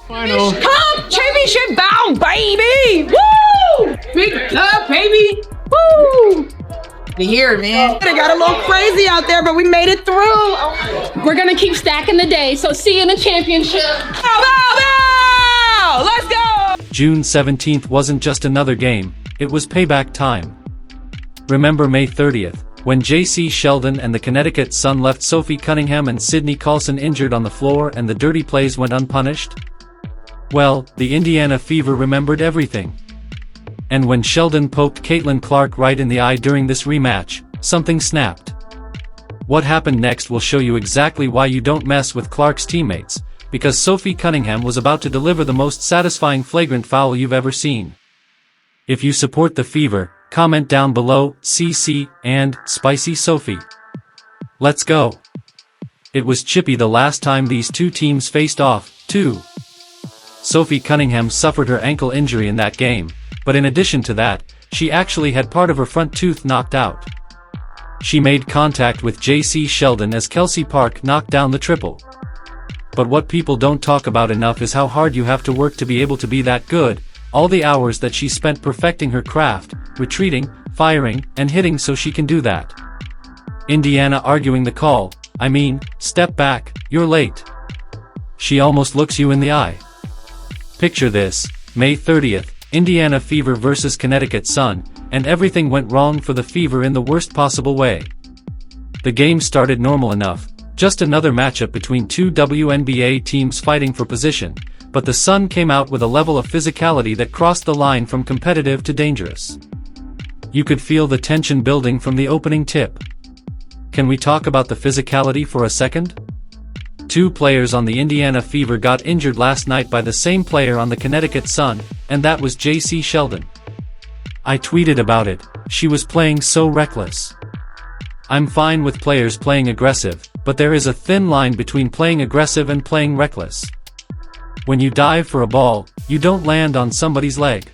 Final. Come championship bound, baby! Woo! Big love, baby! Woo! To hear it, man. It got a little crazy out there, but we made it through. We're gonna keep stacking the day, so see you in the championship. Bow! Let's go! June 17th wasn't just another game, it was payback time. Remember May 30th, when Jacy Sheldon and the Connecticut Sun left Sophie Cunningham and Sydney Colson injured on the floor and the dirty plays went unpunished? Well, the Indiana Fever remembered everything. And when Sheldon poked Caitlin Clark right in the eye during this rematch, something snapped. What happened next will show you exactly why you don't mess with Clark's teammates, because Sophie Cunningham was about to deliver the most satisfying flagrant foul you've ever seen. If you support the Fever, comment down below, CC, and Spicy Sophie. Let's go. It was chippy the last time these two teams faced off, too. Sophie Cunningham suffered her ankle injury in that game, but in addition to that, she actually had part of her front tooth knocked out. She made contact with Jacy Sheldon as Kelsey Park knocked down the triple. But what people don't talk about enough is how hard you have to work to be able to be that good, all the hours that she spent perfecting her craft, retreating, firing, and hitting so she can do that. Indiana arguing the call, step back, you're late. She almost looks you in the eye. Picture this, May 30th, Indiana Fever versus Connecticut Sun, and everything went wrong for the Fever in the worst possible way. The game started normal enough, just another matchup between two WNBA teams fighting for position, but the Sun came out with a level of physicality that crossed the line from competitive to dangerous. You could feel the tension building from the opening tip. Can we talk about the physicality for a second? Two players on the Indiana Fever got injured last night by the same player on the Connecticut Sun, and that was Jacy Sheldon. I tweeted about it, she was playing so reckless. I'm fine with players playing aggressive, but there is a thin line between playing aggressive and playing reckless. When you dive for a ball, you don't land on somebody's leg.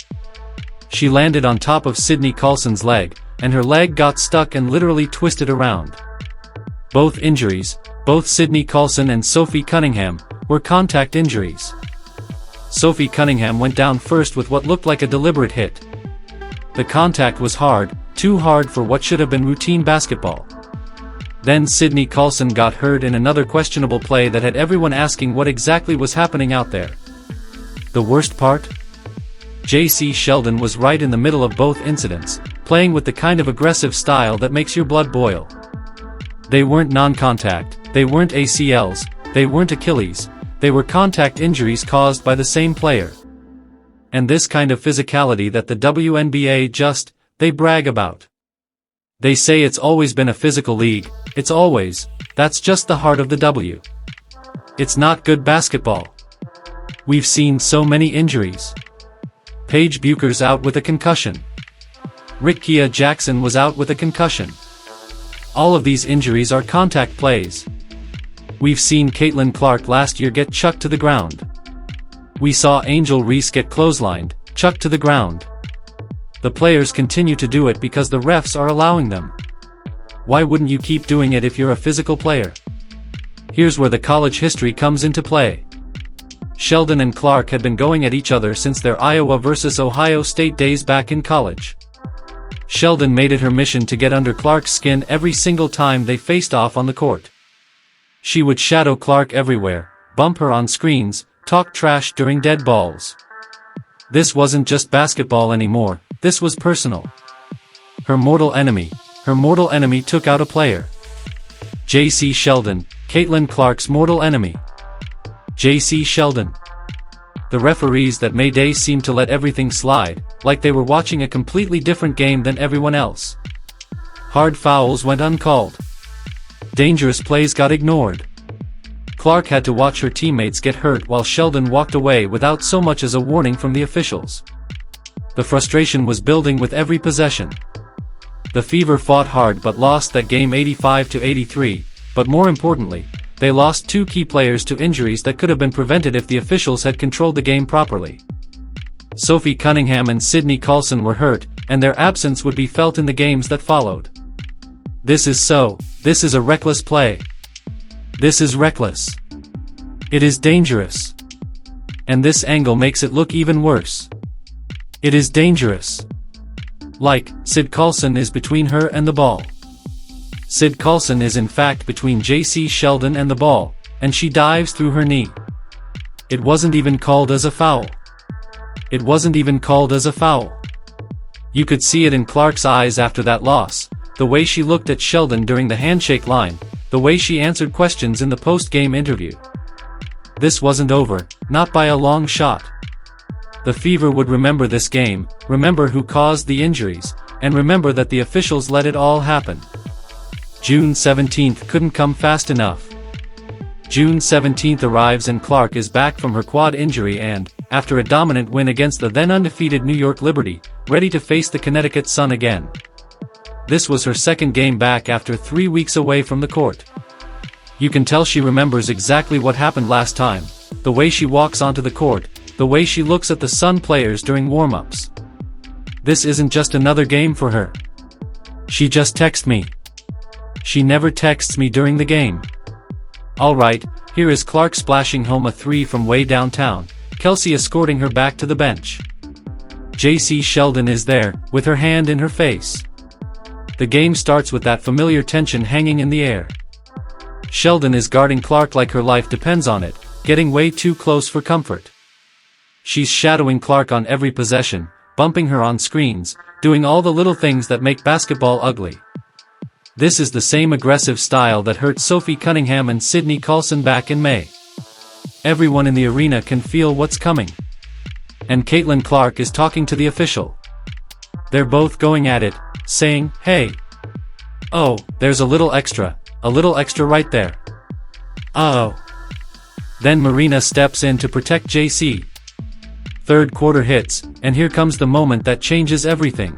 She landed on top of Sydney Colson's leg, and her leg got stuck and literally twisted around. Both injuries, both Sydney Colson and Sophie Cunningham, were contact injuries. Sophie Cunningham went down first with what looked like a deliberate hit. The contact was hard, too hard for what should have been routine basketball. Then Sydney Colson got hurt in another questionable play that had everyone asking what exactly was happening out there. The worst part? Jacy Sheldon was right in the middle of both incidents, playing with the kind of aggressive style that makes your blood boil. They weren't non-contact, they weren't ACLs, they weren't Achilles, they were contact injuries caused by the same player. And this kind of physicality that the WNBA they brag about. They say it's always been a physical league, that's just the heart of the W. It's not good basketball. We've seen so many injuries. Paige Buecher's out with a concussion. Rickea Jackson was out with a concussion. All of these injuries are contact plays. We've seen Caitlin Clark last year get chucked to the ground. We saw Angel Reese get clotheslined, chucked to the ground. The players continue to do it because the refs are allowing them. Why wouldn't you keep doing it if you're a physical player? Here's where the college history comes into play. Sheldon and Clark had been going at each other since their Iowa versus Ohio State days back in college. Sheldon made it her mission to get under Clark's skin every single time they faced off on the court. She would shadow Clark everywhere, bump her on screens, talk trash during dead balls. This wasn't just basketball anymore, this was personal. Her mortal enemy took out a player. Jacy Sheldon, Caitlin Clark's mortal enemy. Jacy Sheldon. The referees that Mayday seemed to let everything slide, like they were watching a completely different game than everyone else. Hard fouls went uncalled. Dangerous plays got ignored. Clark had to watch her teammates get hurt while Sheldon walked away without so much as a warning from the officials. The frustration was building with every possession. The Fever fought hard but lost that game 85-83, but more importantly, they lost two key players to injuries that could have been prevented if the officials had controlled the game properly. Sophie Cunningham and Sydney Colson were hurt, and their absence would be felt in the games that followed. This is a reckless play. This is reckless. It is dangerous. And this angle makes it look even worse. It is dangerous. Like, Sid Colson is between her and the ball. Sid Colson is in fact between Jacy Sheldon and the ball, and she dives through her knee. It wasn't even called as a foul. It wasn't even called as a foul. You could see it in Clark's eyes after that loss, the way she looked at Sheldon during the handshake line, the way she answered questions in the post-game interview. This wasn't over, not by a long shot. The Fever would remember this game, remember who caused the injuries, and remember that the officials let it all happen. June 17th couldn't come fast enough. June 17th arrives and Clark is back from her quad injury and, after a dominant win against the then undefeated New York Liberty, ready to face the Connecticut Sun again. This was her second game back after 3 weeks away from the court. You can tell she remembers exactly what happened last time, the way she walks onto the court, the way she looks at the Sun players during warm-ups. This isn't just another game for her. She just texts me. She never texts me during the game. Alright, here is Clark splashing home a 3 from way downtown, Kelsey escorting her back to the bench. Jacy Sheldon is there, with her hand in her face. The game starts with that familiar tension hanging in the air. Sheldon is guarding Clark like her life depends on it, getting way too close for comfort. She's shadowing Clark on every possession, bumping her on screens, doing all the little things that make basketball ugly. This is the same aggressive style that hurt Sophie Cunningham and Sydney Colson back in May. Everyone in the arena can feel what's coming. And Caitlin Clark is talking to the official. They're both going at it, saying, "Hey. Oh, there's a little extra right there. Uh-oh." Then Marina steps in to protect JC. Third quarter hits, and here comes the moment that changes everything.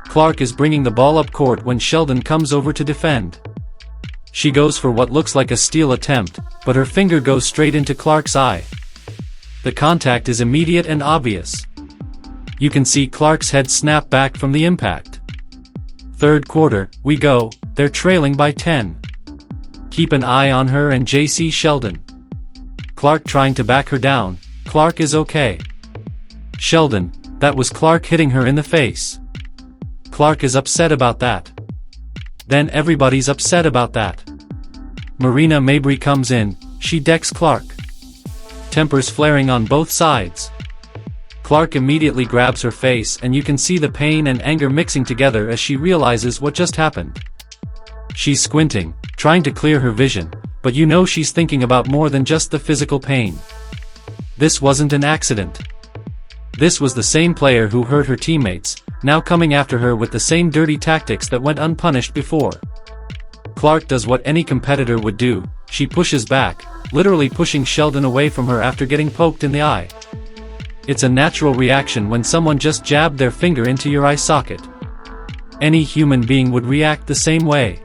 Clark is bringing the ball up court when Sheldon comes over to defend. She goes for what looks like a steal attempt, but her finger goes straight into Clark's eye. The contact is immediate and obvious. You can see Clark's head snap back from the impact. Third quarter, we go, they're trailing by 10. Keep an eye on her and Jacy Sheldon. Clark trying to back her down. Clark is okay. Sheldon, that was Clark hitting her in the face. Clark is upset about that. Then everybody's upset about that. Marina Mabrey comes in, she decks Clark. Tempers flaring on both sides. Clark immediately grabs her face and you can see the pain and anger mixing together as she realizes what just happened. She's squinting, trying to clear her vision, but you know she's thinking about more than just the physical pain. This wasn't an accident. This was the same player who hurt her teammates, now coming after her with the same dirty tactics that went unpunished before. Clark does what any competitor would do, she pushes back, literally pushing Sheldon away from her after getting poked in the eye. It's a natural reaction when someone just jabbed their finger into your eye socket. Any human being would react the same way.